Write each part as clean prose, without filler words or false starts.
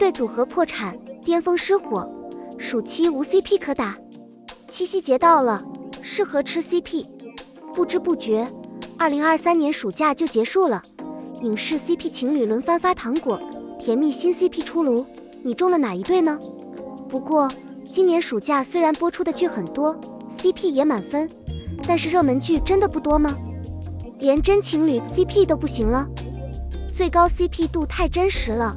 对组合破产，巅峰失火，暑期无 CP 可打。七夕节到了，适合吃 CP。不知不觉，2023年暑假就结束了。影视 CP 情侣轮番发糖果，甜蜜新 CP 出炉，你中了哪一对呢？不过，今年暑假虽然播出的剧很多 ，CP 也满分，但是热门剧真的不多吗？连真情侣 CP 都不行了，最高 CP 度太真实了。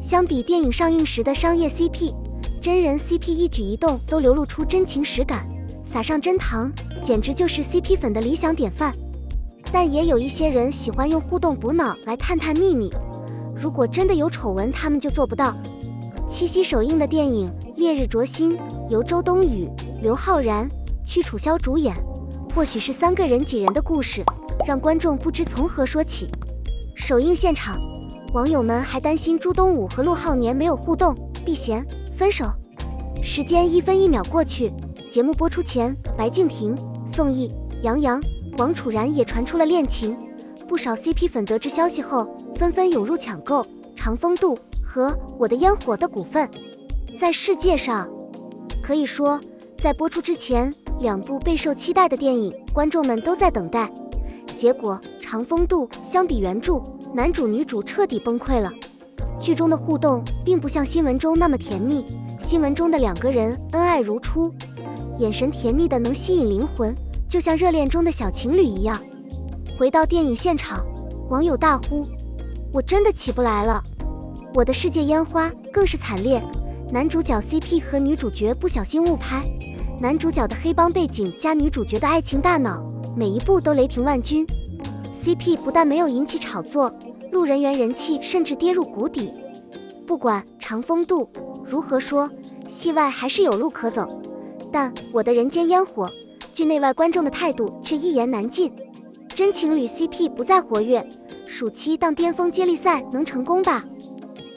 相比电影上映时的商业 CP， 真人 CP 一举一动都流露出真情实感，撒上真糖，简直就是 CP 粉的理想典范。但也有一些人喜欢用互动补脑来探探秘密，如果真的有丑闻，他们就做不到。七夕首映的电影《烈日灼心》由周冬雨、刘昊然、屈楚萧主演，或许是3个人挤人的故事，让观众不知从何说起。首映现场，网友们还担心朱东武和陆浩年没有互动，避嫌分手。时间1分1秒过去，节目播出前，白敬亭、宋轶、杨洋、王楚然也传出了恋情，不少 CP 粉得知消息后，纷纷涌入抢购长风渡和我的烟火的股份。在世界上，可以说，在播出之前，2部备受期待的电影，观众们都在等待。结果，长风渡相比原著，男主女主彻底崩溃了。剧中的互动并不像新闻中那么甜蜜，新闻中的2个人恩爱如初，眼神甜蜜的能吸引灵魂，就像热恋中的小情侣一样。回到电影现场，网友大呼：“我真的起不来了！”我的世界烟花更是惨烈，男主角 CP 和女主角不小心误拍，男主角的黑帮背景加女主角的爱情大脑，每一步都雷霆万钧。CP 不但没有引起炒作，路人缘人气甚至跌入谷底。不管长风渡如何说，戏外还是有路可走，但我的人间烟火，剧内外观众的态度却一言难尽。真情侣 CP 不再活跃，暑期当巅峰接力赛能成功吧？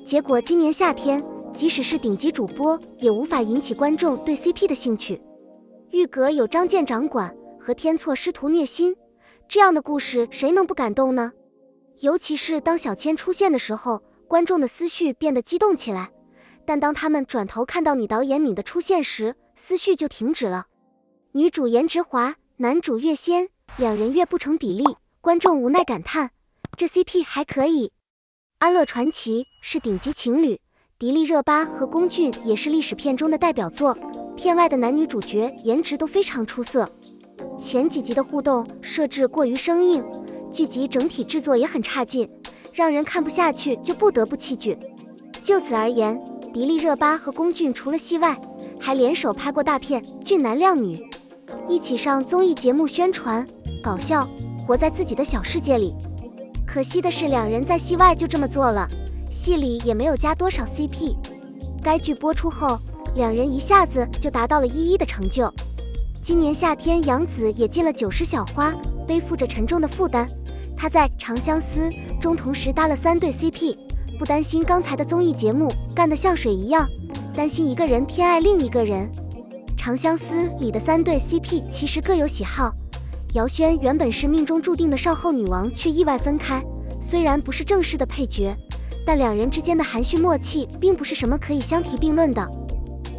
结果今年夏天，即使是顶级主播，也无法引起观众对 CP 的兴趣。玉阁有张建掌管和天错师徒虐心，这样的故事谁能不感动呢？尤其是当小千出现的时候，观众的思绪变得激动起来，但当他们转头看到女导演敏的出现时，思绪就停止了。女主颜值华，男主越仙，2人越不成比例，观众无奈感叹，这 CP 还可以。安乐传奇是顶级情侣，迪丽热巴和龚俊也是历史片中的代表作，片外的男女主角颜值都非常出色。前几集的互动设置过于生硬，剧集整体制作也很差劲，让人看不下去就不得不弃剧。就此而言，迪丽热巴和龚俊除了戏外，还联手拍过大片《俊男靓女》，一起上综艺节目宣传，搞笑，活在自己的小世界里。可惜的是，2人在戏外就这么做了，戏里也没有加多少 CP。该剧播出后，2人一下子就达到了1-1的成就。今年夏天，杨紫也进了90小花，背负着沉重的负担。她在《长相思》中同时搭了3对 CP， 不担心刚才的综艺节目干得像水一样，担心一个人偏爱另一个人。《长相思》里的3对 CP 其实各有喜好，姚轩原本是命中注定的少后女王，却意外分开。虽然不是正式的配角，但2人之间的含蓄默契并不是什么可以相提并论的。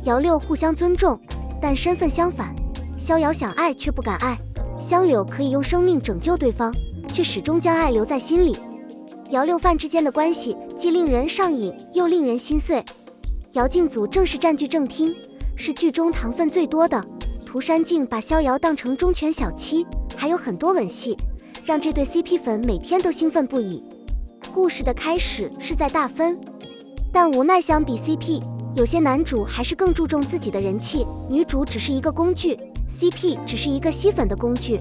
姚六互相尊重，但身份相反。逍遥想爱却不敢爱，香柳可以用生命拯救对方，却始终将爱留在心里。姚六范之间的关系既令人上瘾，又令人心碎。姚静祖正式占据正厅，是剧中糖分最多的。涂山璟把逍遥当成忠犬小七，还有很多吻戏，让这对 CP 粉每天都兴奋不已。故事的开始是在大分，但无奈相比 CP， 有些男主还是更注重自己的人气，女主只是一个工具， CP 只是一个吸粉的工具。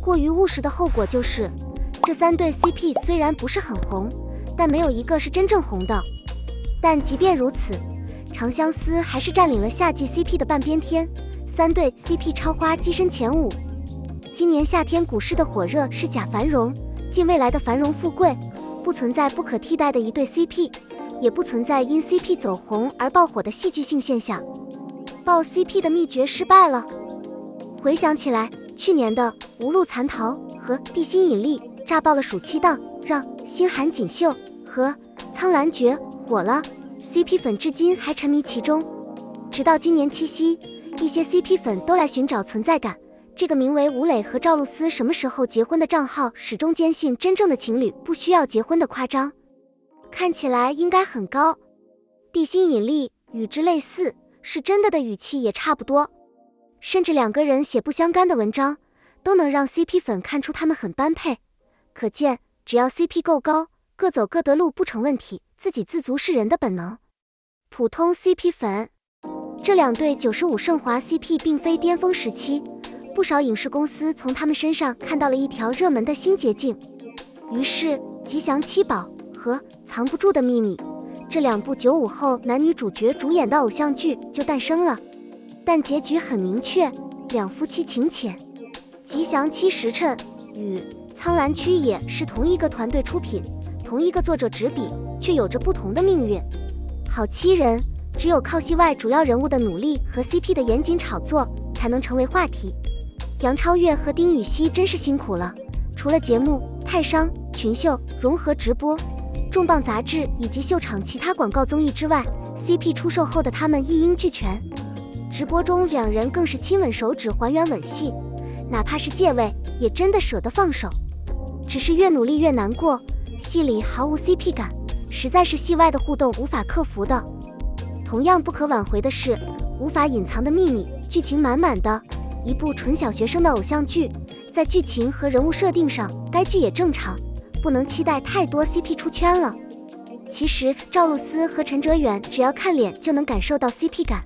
过于务实的后果就是，这3对 CP 虽然不是很红，但没有一个是真正红的。但即便如此，长相思还是占领了夏季 CP 的半边天，3对 CP 超花跻身前5。今年夏天股市的火热是贾繁荣，近未来的繁荣富贵，不存在不可替代的一对 CP， 也不存在因 CP 走红而爆火的戏剧性现象。爆 CP 的秘诀失败了。回想起来，去年的《无路残逃》和《地心引力》炸爆了暑期档，让《星韩锦绣》和《苍兰诀》火了， CP 粉至今还沉迷其中。直到今年七夕，一些 CP 粉都来寻找存在感。这个名为吴磊和赵露思什么时候结婚的账号始终坚信真正的情侣不需要结婚的夸张，看起来应该很高。地心引力与之类似，是真的语气也差不多，甚至两个人写不相干的文章都能让 CP 粉看出他们很般配。可见只要 CP 够高，各走各的路不成问题，自给自足是人的本能。普通 CP 粉，这两对95盛华 CP 并非巅峰时期，不少影视公司从他们身上看到了一条热门的新捷径，于是《吉祥七宝》和《藏不住的秘密》这两部95后男女主角主演的偶像剧就诞生了。但结局很明确，两夫妻情浅。《吉祥七时辰》与《苍兰曲野》是同一个团队出品，同一个作者执笔，却有着不同的命运。好欺人，只有靠戏外主要人物的努力和 CP 的严谨炒作才能成为话题。杨超越和丁禹兮真是辛苦了，除了节目、泰商、群秀、融合直播、重磅杂志以及秀场其他广告综艺之外， CP 出售后的他们一应俱全。直播中两人更是亲吻手指还原吻戏，哪怕是借位也真的舍得放手。只是越努力越难过，戏里毫无 CP 感，实在是戏外的互动无法克服的。同样不可挽回的是无法隐藏的秘密，剧情满满的一部纯小学生的偶像剧，在剧情和人物设定上该剧也正常，不能期待太多 CP 出圈了。其实赵露思和陈哲远只要看脸就能感受到 CP 感，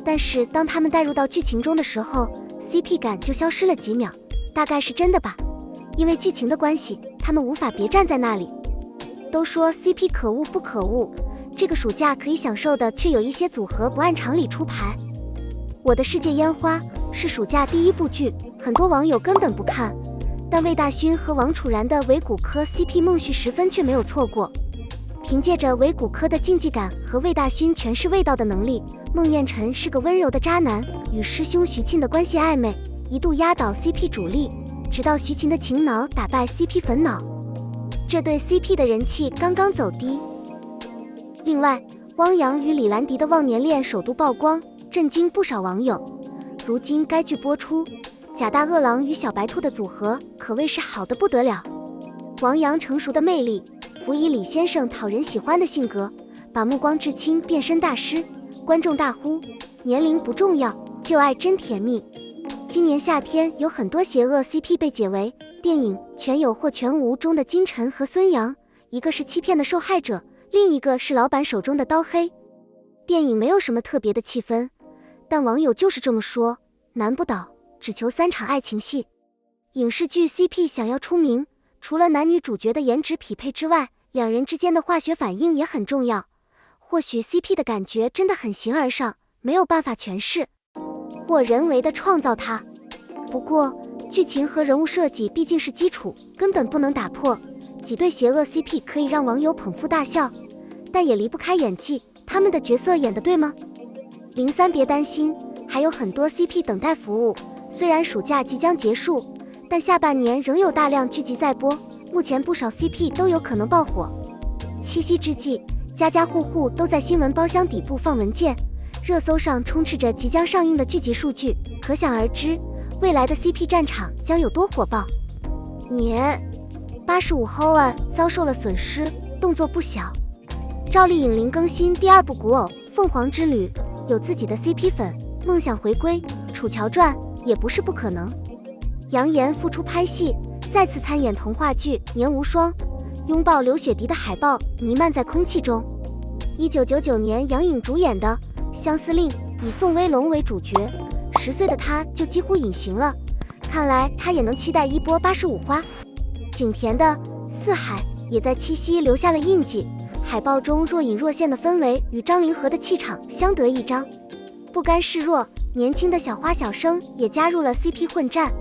但是当他们带入到剧情中的时候， CP 感就消失了几秒，大概是真的吧，因为剧情的关系，他们无法别站在那里。都说 CP 可恶不可恶，这个暑假可以享受的却有一些组合不按常理出牌。我的世界烟花是暑假第一部剧，很多网友根本不看，但魏大勋和王楚然的伪骨科 CP 孟旭时分却没有错过。凭借着伪骨科的竞技感和魏大勋诠释味道的能力，孟宴臣是个温柔的渣男，与师兄徐沁的关系暧昧，一度压倒 CP 主力，直到徐沁的情脑打败 CP 粉脑，这对 CP 的人气刚刚走低。另外，汪洋与李兰迪的忘年恋首度曝光，震惊不少网友。如今该剧播出，贾大恶狼与小白兔的组合可谓是好得不得了。王阳成熟的魅力，辅以李先生讨人喜欢的性格，把目光至亲变身大师，观众大呼年龄不重要，就爱真甜蜜。今年夏天有很多邪恶 CP 被解围，电影《全有或全无》中的金晨和孙杨，一个是欺骗的受害者，另一个是老板手中的刀黑。电影没有什么特别的气氛，但网友就是这么说，难不倒，只求3场爱情戏。影视剧 CP 想要出名，除了男女主角的颜值匹配之外，两人之间的化学反应也很重要。或许 CP 的感觉真的很形而上，没有办法诠释，或人为的创造它。不过剧情和人物设计毕竟是基础，根本不能打破。几对邪恶 CP 可以让网友捧腹大笑，但也离不开演技，他们的角色演得对吗？03别担心，还有很多 CP 等待服务。虽然暑假即将结束，但下半年仍有大量剧集在播，目前不少 CP 都有可能爆火。七夕之际，家家户户都在新闻包厢底部放文件，热搜上充斥着即将上映的剧集数据，可想而知，未来的 CP 战场将有多火爆。年85后啊遭受了损失，动作不小。赵丽颖零更新第2部古偶《凤凰之旅》，有自己的 CP 粉，梦想回归《楚乔传》也不是不可能。杨言复出拍戏，再次参演童话剧《年无双》，拥抱刘雪迪的海报弥漫在空气中。1999年杨颖主演的《相思令》以宋威龙为主角，10岁的他就几乎隐形了，看来他也能期待一波85花。景甜的《四海》也在七夕留下了印记，海报中若隐若现的氛围与张凌和的气场相得益彰。不甘示弱，年轻的小花小生也加入了 CP 混战。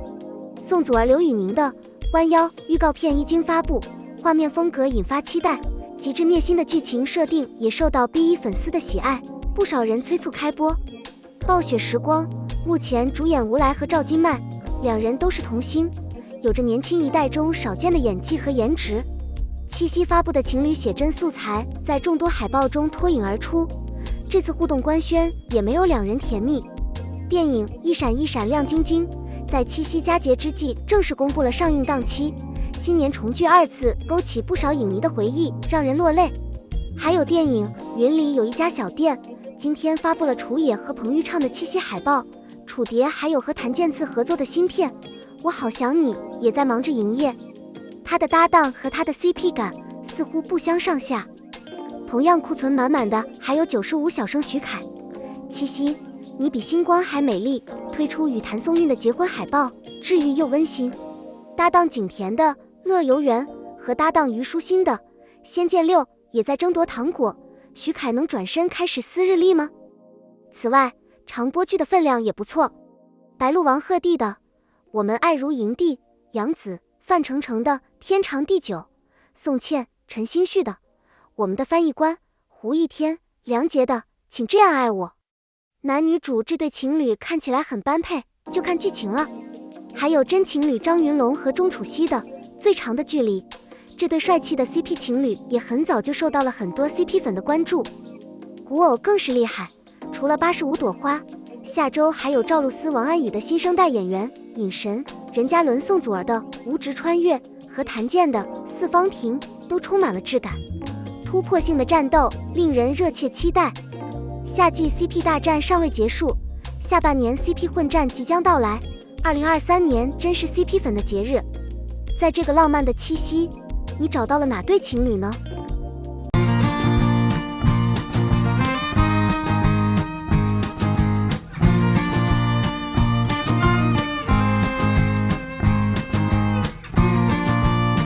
宋祖儿刘宇宁的《弯腰》预告片一经发布，画面风格引发期待，极致虐心的剧情设定也受到 B1 粉丝的喜爱，不少人催促开播。暴雪时光目前主演吴来和赵今麦，两人都是童星，有着年轻一代中少见的演技和颜值。七夕发布的情侣写真素材在众多海报中脱颖而出，这次互动官宣也没有两人甜蜜。电影《一闪一闪亮晶晶》在七夕佳节之际正式公布了上映档期，新年重聚二字勾起不少影迷的回忆，让人落泪。还有电影《云里有一家小店》今天发布了楚野和彭昱畅的七夕海报，楚蝶还有和谭健次合作的新片《我好想你》也在忙着营业。他的搭档和他的 CP 感似乎不相上下。同样库存满满的还有95小生徐凯，七夕你比星光还美丽推出与谭松韵的结婚海报，治愈又温馨。搭档景甜的乐游原和搭档虞书欣的仙剑六也在争夺糖果，徐凯能转身开始撕日历吗？此外，长播剧的分量也不错，白鹿王鹤棣的我们爱如营地，杨紫、范丞丞的天长地久，宋茜、陈星旭的我们的翻译官，胡一天、梁洁的请这样爱我。男女主这对情侣看起来很般配，就看剧情了。还有真情侣张云龙和钟楚曦的最长的距离，这对帅气的 CP 情侣也很早就受到了很多 CP 粉的关注。古偶更是厉害，除了85朵花，下周还有赵露思、王安宇的新生代演员尹神、任嘉伦、宋祖儿的无职穿越和谭健的四方亭都充满了质感，突破性的战斗令人热切期待。夏季 CP 大战尚未结束，下半年 CP 混战即将到来，2023年真是 CP 粉的节日。在这个浪漫的七夕，你找到了哪对情侣呢？